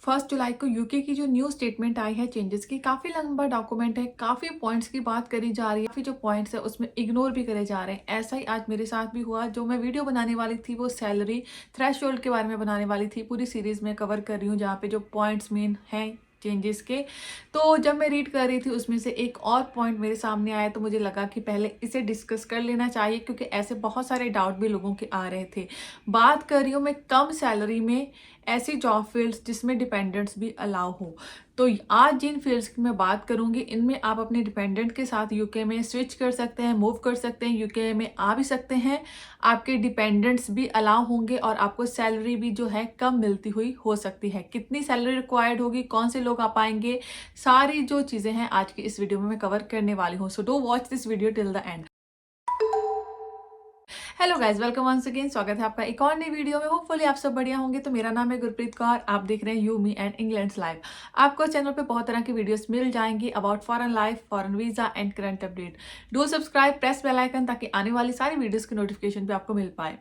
1 जुलाई को यूके की जो न्यू स्टेटमेंट आई है चेंजेस की, काफ़ी लंबा डॉक्यूमेंट है, काफ़ी पॉइंट्स की बात करी जा रही है, काफ़ी जो पॉइंट्स है उसमें इग्नोर भी करे जा रहे हैं। ऐसा ही आज मेरे साथ भी हुआ। जो मैं वीडियो बनाने वाली थी वो सैलरी थ्रेशोल्ड के बारे में बनाने वाली थी। पूरी सीरीज में कवर कर रही हूँ जहाँ पे जो पॉइंट्स मेन हैं चेंजेस के। तो जब मैं रीड कर रही थी उसमें से एक और पॉइंट मेरे सामने आया, तो मुझे लगा कि पहले इसे डिस्कस कर लेना चाहिए, क्योंकि ऐसे बहुत सारे डाउट भी लोगों के आ रहे थे। बात कर रही हूँ मैं कम सैलरी में ऐसी जॉब फील्ड्स जिसमें डिपेंडेंट्स भी अलाउ हो। तो आज जिन फील्ड्स की मैं बात करूंगी, इनमें आप अपने डिपेंडेंट के साथ यूके में स्विच कर सकते हैं, मूव कर सकते हैं, यूके में आ भी सकते हैं। आपके डिपेंडेंट्स भी अलाउ होंगे और आपको सैलरी भी जो है कम मिलती हुई हो सकती है। कितनी सैलरी रिक्वायर्ड होगी, कौन से लोग आ पाएंगे, सारी जो चीज़ें हैं आज की इस वीडियो में मैं कवर करने वाली हूँ। So do watch this video till the end. Hello guys, welcome once again. स्वागत है आपका एक और नई वीडियो में। होपफुली आप सब बढ़िया होंगे। तो मेरा नाम है गुरप्रीत कौर, आप देख रहे हैं you me and England's live. आपको चैनल पे बहुत तरह की वीडियोस मिल जाएंगी about foreign life, foreign visa and current update. Do subscribe, press bell icon, ताकि आने वाली सारी वीडियोस की नोटिफिकेशन भी आपको मिल पाए।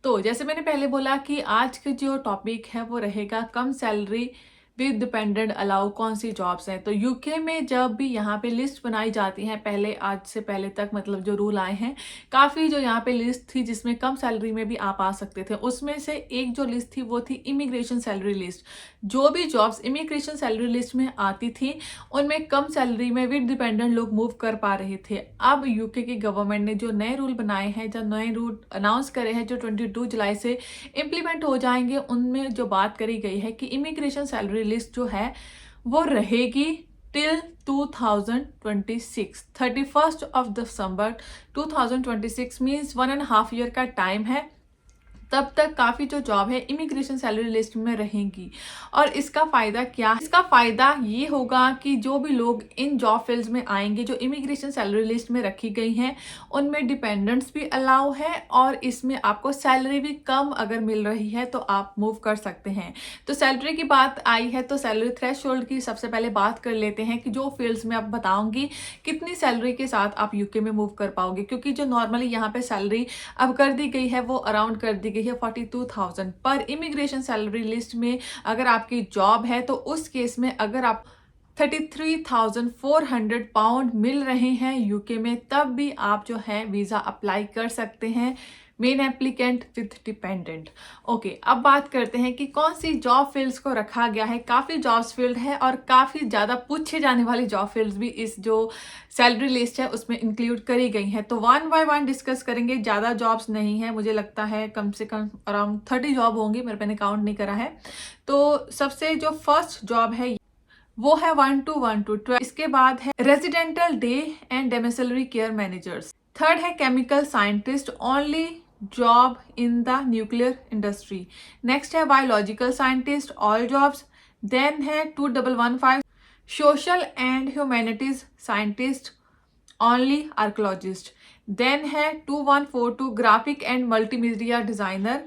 तो जैसे मैंने पहले बोला कि आज का जो टॉपिक है वो रहेगा कम सैलरी विद डिपेंडेंट अलाउ कौन सी जॉब्स हैं। तो यूके में जब भी यहाँ पे लिस्ट बनाई जाती है, पहले आज से पहले तक मतलब जो रूल आए हैं, काफ़ी जो यहाँ पे लिस्ट थी जिसमें कम सैलरी में भी आप आ सकते थे। उसमें से एक जो लिस्ट थी वो थी इमिग्रेशन सैलरी लिस्ट। जो भी जॉब्स इमिग्रेशन सैलरी लिस्ट में आती थी उनमें कम सैलरी में विद डिपेंडेंट लोग मूव कर पा रहे थे। अब यूके की गवर्नमेंट ने जो नए रूल बनाए हैं, जो नए रूल अनाउंस करे हैं, जो 22 जुलाई से इम्प्लीमेंट हो जाएंगे, उनमें जो बात करी गई है कि इमिग्रेशन सैलरी लिस्ट जो है वो रहेगी till 2026, 31st of December 2026 means 1.5 year का टाइम है। तब तक काफ़ी जो जॉब है इमिग्रेशन सैलरी लिस्ट में रहेंगी। और इसका फ़ायदा क्या है? इसका फ़ायदा ये होगा कि जो भी लोग इन जॉब फील्ड्स में आएंगे जो इमिग्रेशन सैलरी लिस्ट में रखी गई हैं, उनमें डिपेंडेंट्स भी अलाउ है और इसमें आपको सैलरी भी कम अगर मिल रही है तो आप मूव कर सकते हैं। तो सैलरी की बात आई है तो सैलरी थ्रेशोल्ड की सबसे पहले बात कर लेते हैं कि जो फील्ड्स में आप बताऊंगी कितनी सैलरी के साथ आप यूके में मूव कर पाओगे। क्योंकि जो नॉर्मली यहाँ पे सैलरी अब कर दी गई है वो अराउंड कर दी गई है 42,000 पर इमिग्रेशन सैलरी लिस्ट में अगर आपकी जॉब है तो उस केस में अगर आप 33,400 पाउंड मिल रहे हैं यूके में, तब भी आप जो है वीज़ा अप्लाई कर सकते हैं, main applicant with dependent. Okay, अब बात करते हैं कि कौन सी जॉब फील्ड्स को रखा गया है। काफ़ी जॉब्स फील्ड है और काफ़ी ज़्यादा पूछे जाने वाली जॉब फील्ड्स भी इस जो सैलरी लिस्ट है उसमें इंक्लूड करी गई हैं। तो वन बाय वन डिस्कस करेंगे। ज़्यादा जॉब्स नहीं है, मुझे लगता है कम से कम अराउंड 30 जॉब होंगी, मेरे मैंने काउंट नहीं करा है। तो सबसे जो फर्स्ट जॉब है वो है 1 to 1 to 12। इसके बाद है residential day and domiciliary care managers. Third है chemical scientist, only job in the nuclear industry. Next है biological scientist, all jobs. Then है 2115 social and humanities scientist, only archaeologist. Then है 2142 graphic and multimedia designer.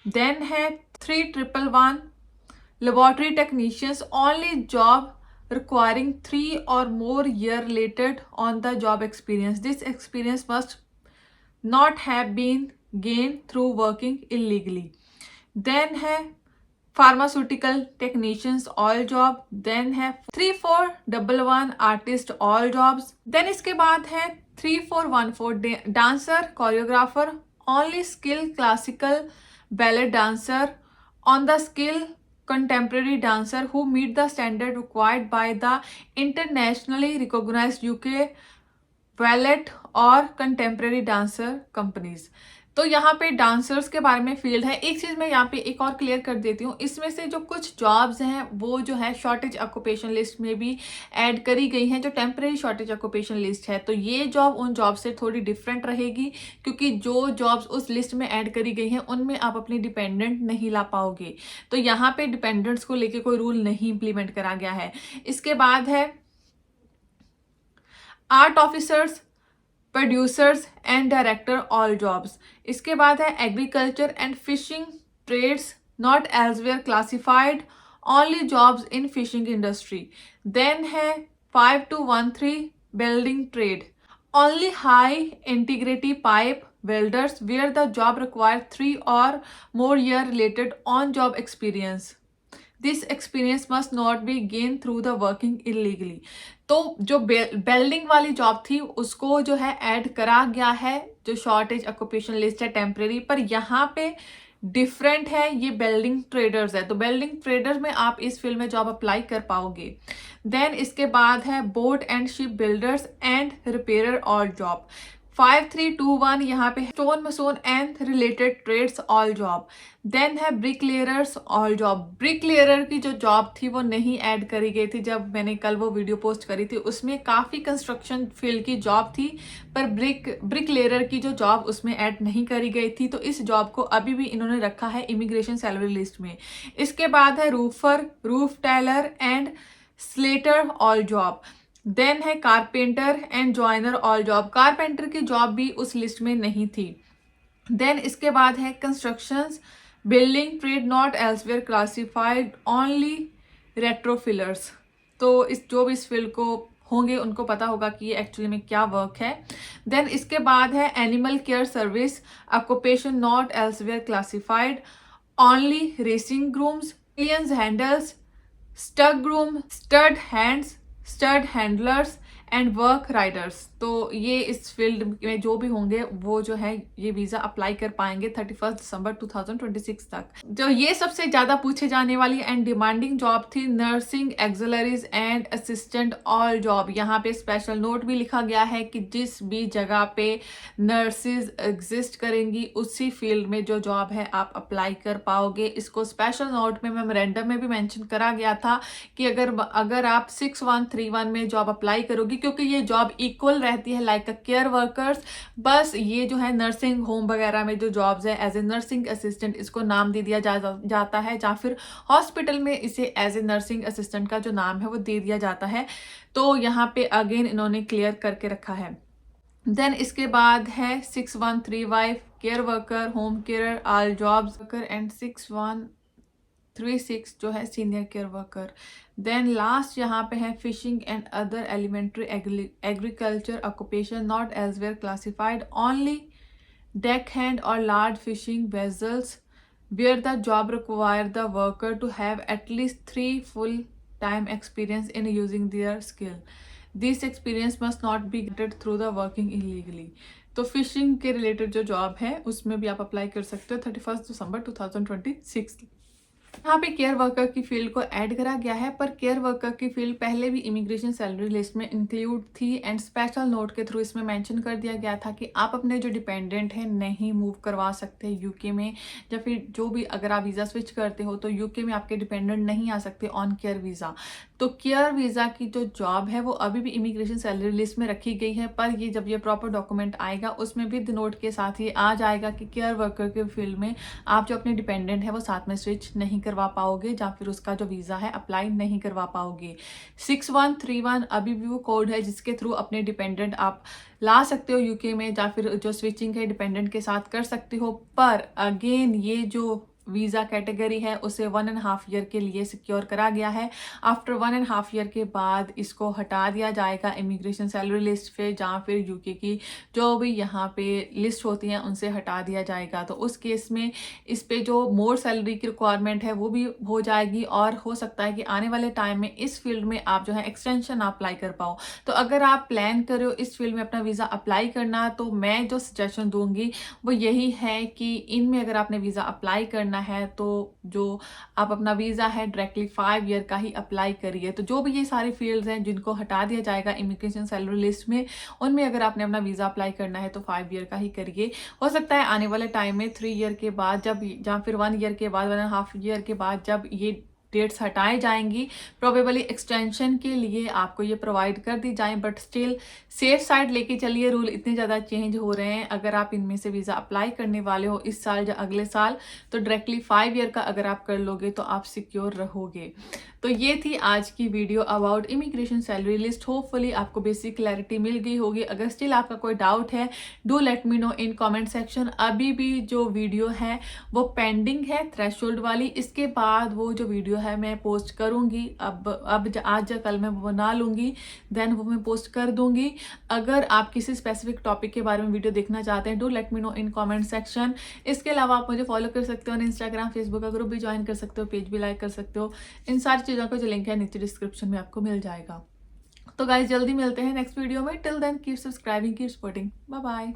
Then है 3111 laboratory technicians, only job requiring 3 or more year related on the job experience. This experience must not have been gained through working illegally. Then है pharmaceutical technicians, all job. Then है 3411 artist, all jobs. Then इसके बाद है 3414 dancer choreographer, only skill classical ballet dancer, on the skill contemporary dancer who meet the standard required by the internationally recognized UK ballet और contemporary dancer companies. तो यहाँ पे dancers के बारे में फील्ड है। एक चीज़ मैं यहाँ पे एक और क्लियर कर देती हूँ, इसमें से जो कुछ जॉब्स हैं वो जो है शॉर्टेज ऑक्यूपेशन लिस्ट में भी ऐड करी गई हैं, जो टेम्परेरी शॉर्टेज ऑक्यूपेशन लिस्ट है। तो ये जॉब उन जॉब से थोड़ी डिफरेंट रहेगी, क्योंकि जो जॉब्स उस लिस्ट में ऐड करी गई हैं उनमें आप अपनी डिपेंडेंट नहीं ला पाओगे। तो यहाँ पे डिपेंडेंट्स को लेके कोई रूल नहीं इम्प्लीमेंट करा गया है। इसके बाद है art officers, producers and director, all jobs. इसके बाद है agriculture and fishing trades, not elsewhere classified, only jobs in fishing industry. Then है 5213 building trade, only high integrity pipe welders where the job requires 3 or more year related on job experience. This experience must not be gain through the working illegally. तो जो building वाली job थी उसको जो है add करा गया है, जो शॉर्टेज ऑक्यूपेशन लिस्ट है टेम्परेरी, पर यहाँ पे डिफरेंट है, ये बिल्डिंग ट्रेडर्स है। तो बिल्डिंग ट्रेडर्स में आप इस फील्ड में जॉब अप्लाई कर पाओगे। देन इसके बाद है boat and ship builders and repair और जॉब। 5321 यहाँ पे stone mason and related trades all job. Then है brick layerers all job. Brick layer की जो जॉब थी वो नहीं ऐड करी गई थी, जब मैंने कल वो वीडियो पोस्ट करी थी उसमें काफ़ी कंस्ट्रक्शन फील्ड की जॉब थी, पर ब्रिक लेयर की जो जॉब उसमें ऐड नहीं करी गई थी। तो इस जॉब को अभी भी इन्होंने रखा है इमिग्रेशन सैलरी लिस्ट में। इसके बाद है roofer, roof tiler and slater all job. Then है carpenter and joiner all job. Carpenter की जॉब भी उस लिस्ट में नहीं थी। देन इसके बाद है constructions building trade not elsewhere classified only retrofitters. तो इस जो भी इस फील्ड को होंगे उनको पता होगा कि ये एक्चुअली में क्या वर्क है। देन इसके बाद है animal care service occupation not elsewhere classified only racing grooms, pillions handles, stud groom, stud hands, stud handlers and work riders. तो ये इस फील्ड में जो भी होंगे वो जो है ये वीज़ा अप्लाई कर पाएंगे 31 दिसंबर 2026 तक। जो ये सबसे ज़्यादा पूछे जाने वाली एंड डिमांडिंग जॉब थी nursing auxiliaries and assistant all job. यहाँ पे स्पेशल नोट भी लिखा गया है कि जिस भी जगह पे नर्सिस एग्जिस्ट करेंगी उसी फील्ड में जो जॉब है आप अप्लाई कर पाओगे। इसको स्पेशल नोट में मेमोरेंडम में भी मेंशन करा गया था कि अगर आप 6131 में जॉब अप्लाई करोगी, क्योंकि ये जॉब इक्वल रहती है लाइक अ केयर वर्कर्स, बस ये जो है नर्सिंग होम वगैरह में जो जॉब्स है एज ए नर्सिंग असिस्टेंट इसको नाम दे दिया जाता है, या फिर हॉस्पिटल में इसे एज ए नर्सिंग असिस्टेंट का जो नाम है वो दे दिया जाता है। तो यहाँ पे अगेन इन्होंने क्लियर करके रखा है। देन इसके बाद है 6135 care worker, home care all jobs worker and 6136 जो है senior care worker. Then last यहाँ पे है fishing and other elementary agriculture occupation not elsewhere classified only deck hand और large fishing vessels where the job require the worker to have at least 3 full-time experience in using their skill. This experience must not be gained through the working illegally. तो fishing के related जो job है उसमें भी आप apply कर सकते हो 31 दिसंबर 2026। यहाँ पे केयर वर्कर की फील्ड को ऐड करा गया है, पर केयर वर्कर की फील्ड पहले भी इमिग्रेशन सैलरी लिस्ट में इंक्लूड थी एंड स्पेशल नोट के थ्रू इसमें मेंशन कर दिया गया था कि आप अपने जो डिपेंडेंट हैं नहीं मूव करवा सकते यूके में, या फिर जो भी अगर आप वीज़ा स्विच करते हो तो यूके में आपके डिपेंडेंट नहीं आ सकते ऑन केयर वीज़ा। तो केयर वीज़ा की जो जॉब है वो अभी भी इमिग्रेशन सैलरी लिस्ट में रखी गई है, पर ये जब ये प्रॉपर डॉक्यूमेंट आएगा उसमें विद नोट के साथ ही आ जाएगा कि केयर वर्कर के फील्ड में आप जो अपने डिपेंडेंट है वो साथ में स्विच नहीं करवा पाओगे, या फिर उसका जो वीज़ा है अप्लाई नहीं करवा पाओगे। 6131 अभी भी वो कोड है जिसके थ्रू अपने डिपेंडेंट आप ला सकते हो यूके में, या फिर जो स्विचिंग है डिपेंडेंट के साथ कर सकते हो। पर अगेन ये जो वीज़ा कैटेगरी है उसे 1.5 ईयर के लिए सिक्योर करा गया है। आफ्टर 1.5 ईयर के बाद इसको हटा दिया जाएगा इमिग्रेशन सैलरी लिस्ट पे, जहाँ फिर यूके की जो भी यहाँ पे लिस्ट होती हैं उनसे हटा दिया जाएगा। तो उस केस में इस पे जो मोर सैलरी की रिक्वायरमेंट है वो भी हो जाएगी, और हो सकता है कि आने वाले टाइम में इस फील्ड में आप जो है एक्सटेंशन अप्लाई कर पाओ। तो अगर आप प्लान करो इस फील्ड में अपना वीज़ा अप्लाई करना, तो मैं जो सजेशन दूंगी वो यही है कि इनमें अगर आपने वीज़ा अप्लाई करना है तो जो आप अपना वीज़ा है डायरेक्टली 5 ईयर का ही अप्लाई करिए। तो जो भी ये सारी फील्ड्स हैं जिनको हटा दिया जाएगा इमिग्रेशन सैलरी लिस्ट में, उनमें अगर आपने अपना वीज़ा अप्लाई करना है तो 5 ईयर का ही करिए। हो सकता है आने वाले टाइम में 3 ईयर के बाद जब, या फिर 1 ईयर के बाद, 1.5 ईयर के बाद जब ये डेट्स हटाई जाएंगी प्रोबेबली एक्सटेंशन के लिए आपको ये प्रोवाइड कर दी जाए, बट स्टिल सेफ साइड लेके चलिए। रूल इतने ज़्यादा चेंज हो रहे हैं, अगर आप इनमें से वीज़ा अप्लाई करने वाले हो इस साल या अगले साल तो डायरेक्टली 5 ईयर का अगर आप कर लोगे तो आप सिक्योर रहोगे। तो ये थी आज की video about immigration salary list. Hopefully आपको बेसिक क्लैरिटी मिल गई होगी। अगर स्टिल आपका कोई डाउट है do let me know in comment section. अभी भी जो वीडियो है वो पेंडिंग है थ्रेशोल्ड वाली, इसके बाद वो जो वीडियो है मैं पोस्ट करूँगी। आज या कल मैं वो बना लूँगी, देन वो मैं पोस्ट कर दूँगी। अगर आप किसी स्पेसिफिक टॉपिक के बारे में वीडियो देखना चाहते हैं, do let me know in comment section. इसके अलावा आप मुझे फॉलो कर सकते हो इंस्टाग्राम, फेसबुक का ग्रुप भी ज्वाइन कर सकते हो, पेज भी लाइक कर सकते हो। इन सारी चीज़ों का जो लिंक है नीचे डिस्क्रिप्शन में आपको मिल जाएगा। तो गाइस जल्दी मिलते हैं नेक्स्ट वीडियो में। Till then keep subscribing, keep supporting, bye bye.